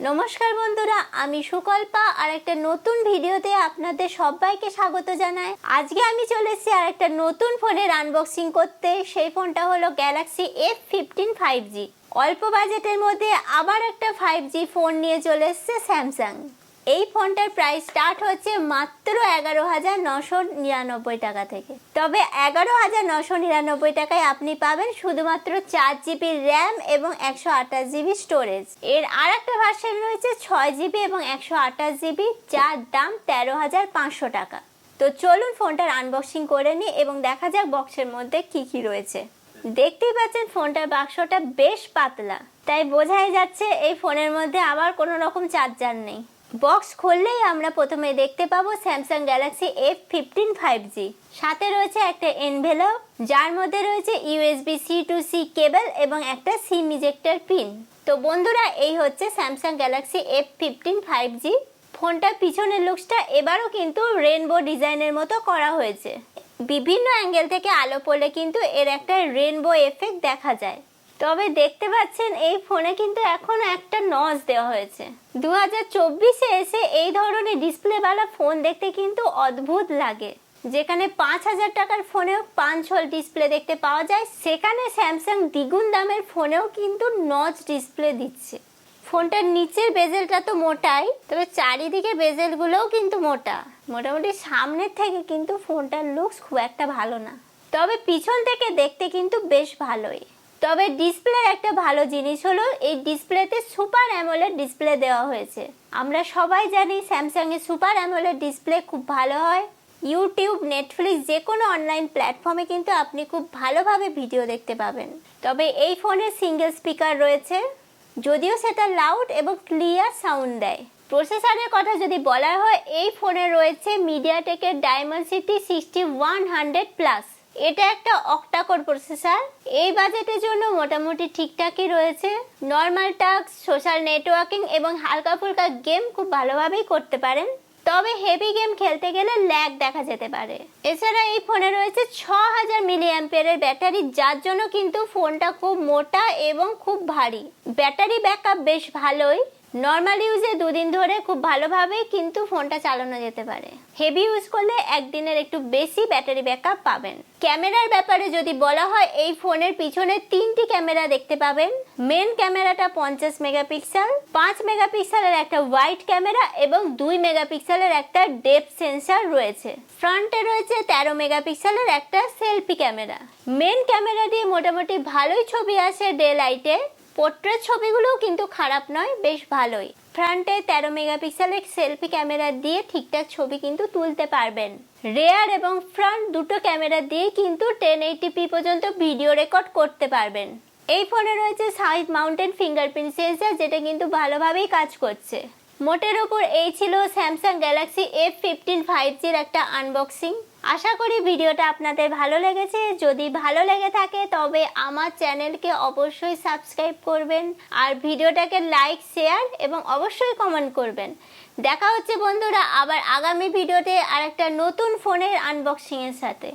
নমস্কার বন্ধুরা, আমি সুকল্পা আর একটা নতুন ভিডিওতে আপনাদের সবাইকে স্বাগত জানাই। আজকে আমি চলে এসেছি আর একটা নতুন ফোনের আনবক্সিং করতে। সেই ফোনটা হলো গ্যালাক্সি F15 5G। অল্প বাজেটের মধ্যে আবার একটা 5G ফোন নিয়ে চলে এসেছে স্যামসাং। এই ফোনটার প্রাইস স্টার্ট হচ্ছে মাত্র 11,999 টাকা থেকে। তবে 11,999 টাকায় আপনি পাবেন শুধুমাত্র 4GB র্যাম এবং 128GB স্টোরেজ। এর আর একটা ভার্সন রয়েছে 6GB এবং 128GB, যার দাম 13,500 টাকা। তো চলুন ফোনটার আনবক্সিং করে নিই এবং দেখা যাক বক্সের মধ্যে কি কি রয়েছে। দেখতেই পাচ্ছেন ফোনটার বাক্সটা বেশ পাতলা, তাই বোঝাই যাচ্ছে এই ফোনের মধ্যে আবার কোনো রকম চার্জার নেই। বক্স খুললেই আমরা প্রথমে দেখতে পাবো স্যামসাং গ্যালাক্সি F15 5G। সাথে রয়েছে একটা এনভেলপ, যার মধ্যে রয়েছে USB-C to C কেবল এবং একটা সিম ইজেক্টর পিন। তো বন্ধুরা, এই হচ্ছে স্যামসাং গ্যালাক্সি F15 5G। ফোনটার পিছনের লুকসটা এবারও কিন্তু রেনবো ডিজাইনের মতো করা হয়েছে। বিভিন্ন অ্যাঙ্গেল থেকে আলো পড়লে কিন্তু এর একটা রেনবো এফেক্ট দেখা যায়। তবে দেখতে পাচ্ছেন এই ফোনে কিন্তু এখনো একটা নচ দেওয়া হয়েছে। 2024-এ এসে এই ধরনের ডিসপ্লেওয়ালা ফোন দেখতে কিন্তু অদ্ভুত লাগে। যেখানে 5,000 টাকার ফোনেও 5 হোল ডিসপ্লে দেখতে পাওয়া যায়, সেখানে স্যামসাং দ্বিগুণ দামের ফোনেও কিন্তু নচ ডিসপ্লে দিচ্ছে। ফোনটার নিচের বেজেলটা তো মোটাই, তবে চারিদিকে বেজেলগুলোও কিন্তু মোটা। মোটামুটি সামনের থেকে কিন্তু ফোনটার লুকস খুব একটা ভালো না, তবে পিছন থেকে দেখতে কিন্তু বেশ ভালোই। তবে ডিসপ্লের একটা ভালো জিনিস হলো এই ডিসপ্লেতে সুপার অ্যামোলেড ডিসপ্লে দেওয়া হয়েছে। আমরা সবাই জানি স্যামসাং এর সুপার অ্যামোলেড ডিসপ্লে খুব ভালো হয়। ইউটিউব, নেটফ্লিক্স যে কোনো অনলাইন প্ল্যাটফর্মে কিন্তু আপনি খুব ভালোভাবে ভিডিও দেখতে পাবেন। তবে এই ফোনে সিঙ্গেল স্পিকার রয়েছে, যদিও সেটা লাউড এবং ক্লিয়ার সাউন্ড দেয়। প্রসেসরের কথা যদি বলা হয়, এই ফোনে রয়েছে মিডিয়াটেকের ডায়মেনসিটি 6100 প্লাস। এটা একটা অক্টাকোর প্রসেসর। এই বাজেটের জন্য মোটামুটি ঠিকঠাকই রয়েছে। নর্মাল টাস্ক, সোশ্যাল নেটওয়ার্কিং এবং হালকা ফুলকা গেম খুব ভালোভাবেই করতে পারেন। তবে হেভি গেম খেলতে গেলে ল্যাগ দেখা যেতে পারে। এছাড়া এই ফোনে রয়েছে 6000 মিলিঅ্যাম্পিয়ারের ব্যাটারি, যার জন্য কিন্তু ফোনটা খুব মোটা এবং খুব ভারী। ব্যাটারি ব্যাকআপ বেশ ভালোই। নর্মাল ইউজে 2 দিন ধরে খুব ভালোভাবে কিন্তু ফোনটা চালানো যেতে পারে। হেভি ইউজ করলে একদিনের একটু বেশি ব্যাটারি ব্যাকআপ পাবেন। ক্যামেরার ব্যাপারে যদি বলা হয়, এই ফোনের পিছনে 3টি ক্যামেরা দেখতে পাবেন। মেন ক্যামেরাটা 50 মেগাপিক্সেল, 5 মেগাপিক্সেলের একটা ওয়াইড ক্যামেরা এবং 2 মেগাপিক্সেলের একটা ডেপথ সেন্সর রয়েছে। ফ্রন্টে রয়েছে 13 মেগাপিক্সেলের একটা সেলফি ক্যামেরা। মেন ক্যামেরা দিয়ে মোটামুটি ভালোই ছবি আসে ডে লাইটে। পোর্ট্রেট ছবিগুলোও কিন্তু খারাপ নয়, বেশ ভালোই। ফ্রন্টে 13 মেগাপিক্সেলের সেলফি ক্যামেরা দিয়ে ঠিকঠাক ছবি কিন্তু তুলতে পারবেন। রেয়ার এবং ফ্রন্ট দুটো ক্যামেরা দিয়ে কিন্তু 1080p পর্যন্ত ভিডিও রেকর্ড করতে পারবেন। এই ফোনে রয়েছে সাইড মাউন্টেড ফিঙ্গারপ্রিন্ট সেন্সর, যেটা কিন্তু ভালোভাবেই কাজ করছে। মোটের ওপর এই ছিল স্যামসাং গ্যালাক্সি F15 5Gর একটা আনবক্সিং। আশা করি ভিডিওটা আপনাদের ভালো লেগেছে। যদি ভালো লেগে থাকে তবে আমার চ্যানেলকে অবশ্যই সাবস্ক্রাইব করবেন, আর ভিডিওটাকে লাইক, শেয়ার এবং অবশ্যই কমেন্ট করবেন। দেখা হচ্ছে বন্ধুরা আবার আগামী ভিডিওতে আর একটা নতুন ফোনের আনবক্সিং এর সাথে।